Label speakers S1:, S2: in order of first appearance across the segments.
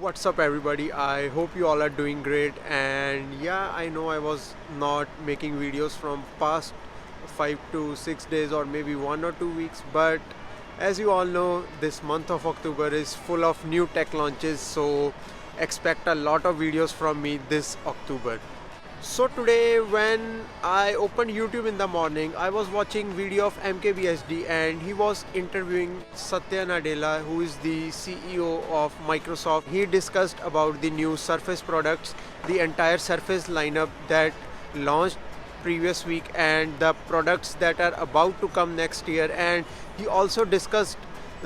S1: What's up, everybody? I hope you all are doing great. And yeah, I know I was not making videos from past 5 to 6 days or maybe 1 or 2 weeks, but as you all know, this month of October is full of new tech launches, so expect a lot of videos from me this October. So today when I opened YouTube in the morning, I was watching video of MKBHD and he was interviewing Satya Nadella, who is the CEO of Microsoft. He discussed about the new Surface products, the entire Surface lineup that launched previous week and the products that are about to come next year, and he also discussed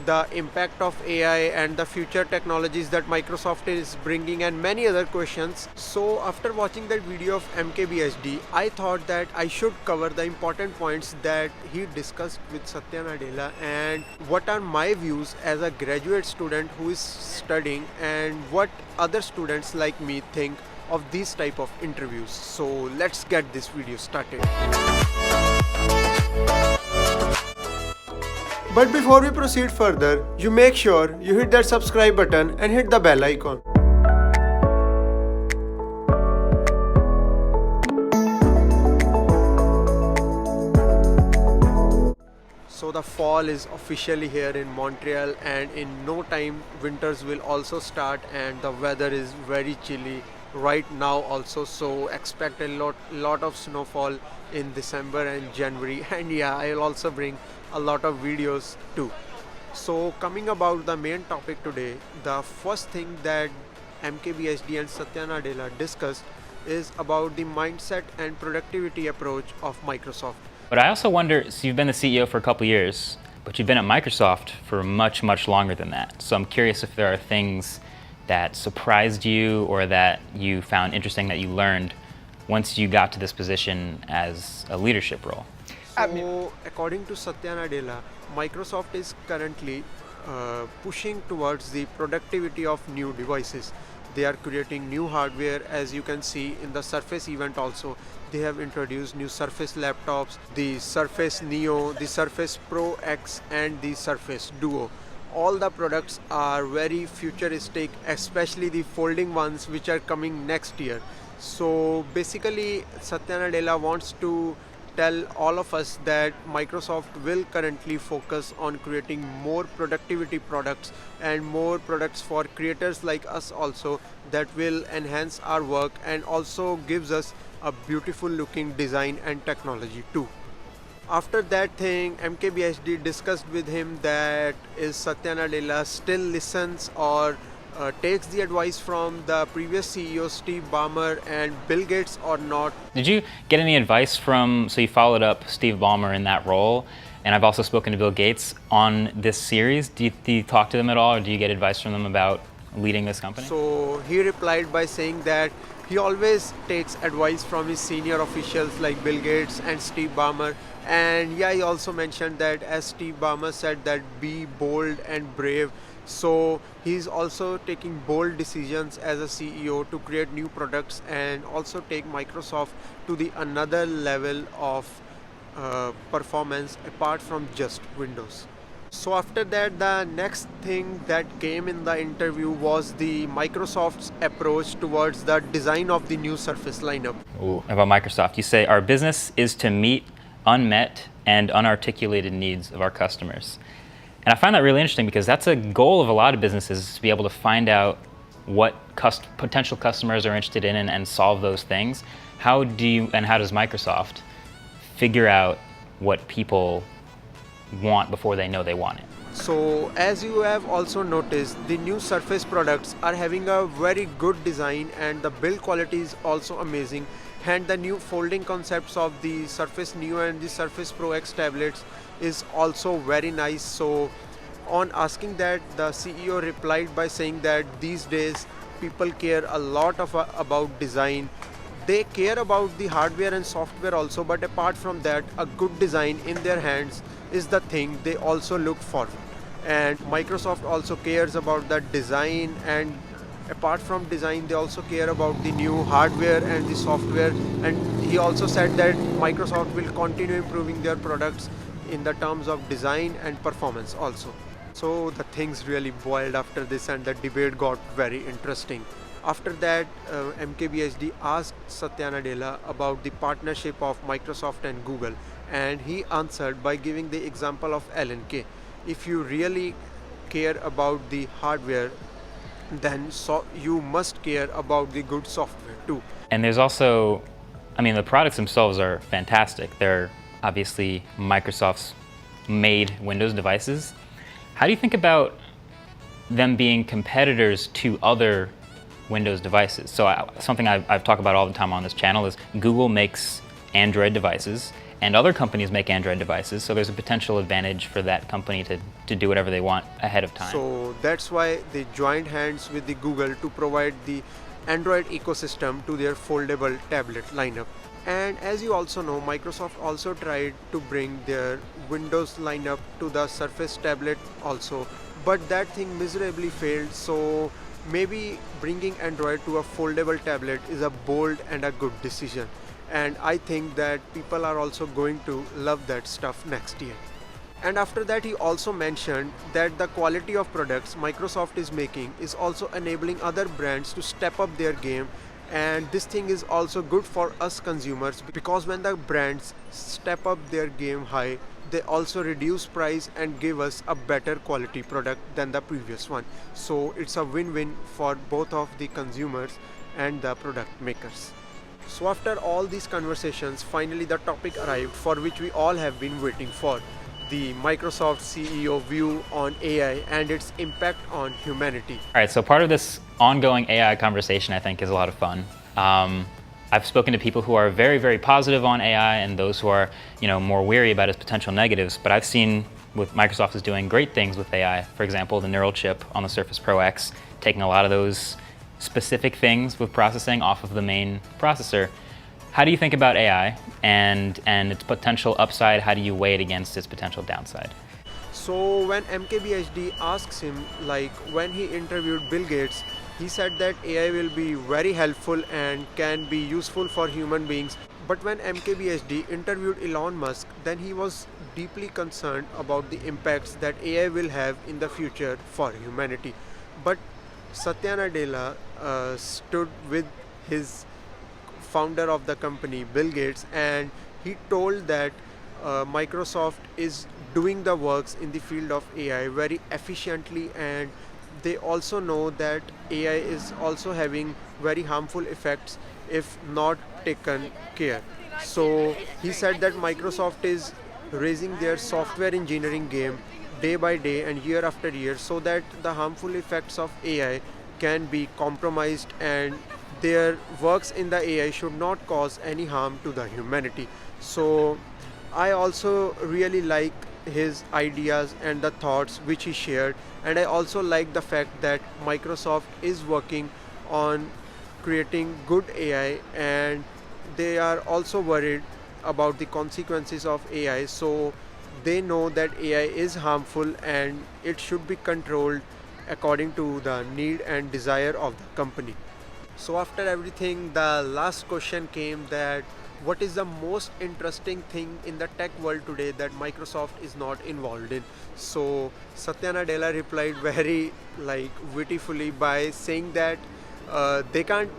S1: the impact of AI and the future technologies that Microsoft is bringing and many other questions. So after watching that video of MKBHD, I thought that I should cover the important points that he discussed with Satya Nadella and what are my views as a graduate student who is studying and what other students like me think of these type of interviews. So let's get this video started. But before we proceed further, you make sure you hit that subscribe button and hit the bell icon. So the fall is officially here in Montreal, and in no time winters will also start, and the weather is very chilly right now also, so expect a lot of snowfall in December and January. And yeah, I'll also bring a lot of videos too. So coming about the main topic today, the first thing that MKBHD and Satya Nadella discussed is about the mindset and productivity approach of Microsoft.
S2: But I also wonder, so you've been the CEO for a couple years, but you've been at Microsoft for much, much longer than that. So I'm curious if there are things that surprised you or that you found interesting that you learned once you got to this position as a leadership role.
S1: So, according to Satya Nadella, Microsoft is currently pushing towards the productivity of new devices. They are creating new hardware, as you can see in the Surface event also. They have introduced new Surface laptops, the Surface Neo, the Surface Pro X and the Surface Duo. All the products are very futuristic, especially the folding ones which are coming next year. So basically Satya Nadella wants to tell all of us that Microsoft will currently focus on creating more productivity products and more products for creators like us also, that will enhance our work and also gives us a beautiful looking design and technology too. After that thing, MKBHD discussed with him that is Satya Nadella still listens or takes the advice from the previous CEO Steve Ballmer and Bill Gates or not.
S2: Did you get any advice from, so you followed up Steve Ballmer in that role, and I've also spoken to Bill Gates on this series. Do you talk to them at all, or do you get advice from them about leading this company?
S1: So he replied by saying that he always takes advice from his senior officials like Bill Gates and Steve Ballmer. And yeah, he also mentioned that, as Steve Ballmer said, that be bold and brave. So he's also taking bold decisions as a CEO to create new products and also take Microsoft to the another level of performance apart from just Windows. So after that, the next thing that came in the interview was the Microsoft's approach towards the design of the new Surface lineup.
S2: Ooh, about Microsoft, you say our business is to meet unmet and unarticulated needs of our customers. And I find that really interesting because that's a goal of a lot of businesses, to be able to find out what potential customers are interested in and solve those things. How does Microsoft figure out what people want before they know they want it?
S1: So as you have also noticed, the new Surface products are having a very good design and the build quality is also amazing, and the new folding concepts of the Surface Neo and the Surface Pro X tablets is also very nice. So on asking that, the CEO replied by saying that these days people care a lot about design. They care about the hardware and software also, but apart from that, a good design in their hands is the thing they also look for. And Microsoft also cares about the design, and apart from design they also care about the new hardware and the software. And he also said that Microsoft will continue improving their products in the terms of design and performance also. So the things really boiled after this, and the debate got very interesting. After that, MKBHD asked Satya Nadella about the partnership of Microsoft and Google, and he answered by giving the example of LNK. If you really care about the hardware, then you must care about the good software too.
S2: And there's also, I mean, the products themselves are fantastic. They're obviously Microsoft's made Windows devices. How do you think about them being competitors to other Windows devices? So something I've talked about all the time on this channel is Google makes Android devices and other companies make Android devices, so there's a potential advantage for that company to do whatever they want ahead of time.
S1: So that's why they joined hands with the Google to provide the Android ecosystem to their foldable tablet lineup. And as you also know, Microsoft also tried to bring their Windows lineup to the Surface tablet also, but that thing miserably failed. So maybe bringing Android to a foldable tablet is a bold and a good decision. And I think that people are also going to love that stuff next year. And after that, he also mentioned that the quality of products Microsoft is making is also enabling other brands to step up their game. And this thing is also good for us consumers, because when the brands step up their game high, they also reduce price and give us a better quality product than the previous one. So it's a win-win for both of the consumers and the product makers. So after all these conversations, finally the topic arrived for which we all have been waiting for: the Microsoft CEO view on AI and its impact on humanity.
S2: All right, so part of this ongoing AI conversation, I think, is a lot of fun. I've spoken to people who are very, very positive on AI and those who are, more weary about its potential negatives. But I've seen with Microsoft is doing great things with AI. For example, the neural chip on the Surface Pro X, taking a lot of those specific things with processing off of the main processor. How do you think about AI and its potential upside? How do you weigh it against its potential downside?
S1: So when MKBHD asks him, like when he interviewed Bill Gates, he said that AI will be very helpful and can be useful for human beings. But when MKBHD interviewed Elon Musk, then he was deeply concerned about the impacts that AI will have in the future for humanity. But Satya Nadella stood with his founder of the company, Bill Gates, and he told that Microsoft is doing the works in the field of AI very efficiently, and they also know that AI is also having very harmful effects if not taken care. So he said that Microsoft is raising their software engineering game day by day and year after year, so that the harmful effects of AI can be compromised and their works in the AI should not cause any harm to the humanity. So I also really like his ideas and the thoughts which he shared, and I also like the fact that Microsoft is working on creating good AI, and they are also worried about the consequences of AI. So they know that AI is harmful and it should be controlled according to the need and desire of the company. So after everything, the last question came, that what is the most interesting thing in the tech world today that Microsoft is not involved in? So Satya Nadella replied very wittifully by saying that they can't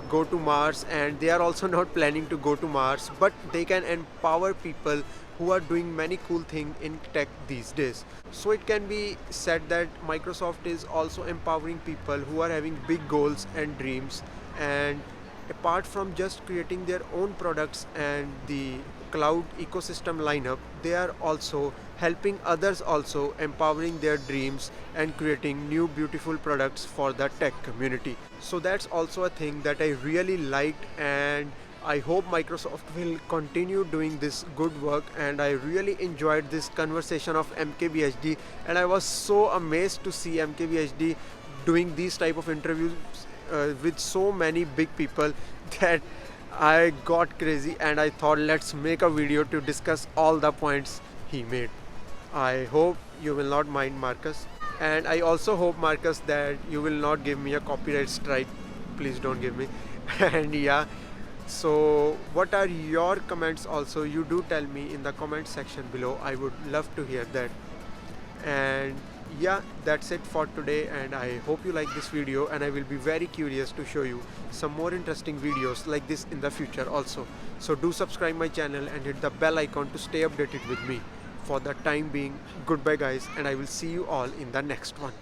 S1: go to Mars, and they are also not planning to go to Mars, but they can empower people who are doing many cool things in tech these days. So it can be said that Microsoft is also empowering people who are having big goals and dreams, and apart from just creating their own products and the cloud ecosystem lineup, they are also helping others, also empowering their dreams and creating new beautiful products for the tech community. So that's also a thing that I really liked, and I hope Microsoft will continue doing this good work. And I really enjoyed this conversation of MKBHD, and I was so amazed to see MKBHD doing these type of interviews with so many big people that I got crazy, and I thought, let's make a video to discuss all the points he made. I hope you will not mind, Marcus, and I also hope, Marcus, that you will not give me a copyright strike. Please don't give me. And yeah, so what are your comments? Also, you do tell me in the comment section below. I would love to hear that. And yeah, that's it for today, and I hope you like this video, and I will be very curious to show you some more interesting videos like this in the future also. So do subscribe my channel and hit the bell icon to stay updated with me. For the time being, goodbye guys, and I will see you all in the next one.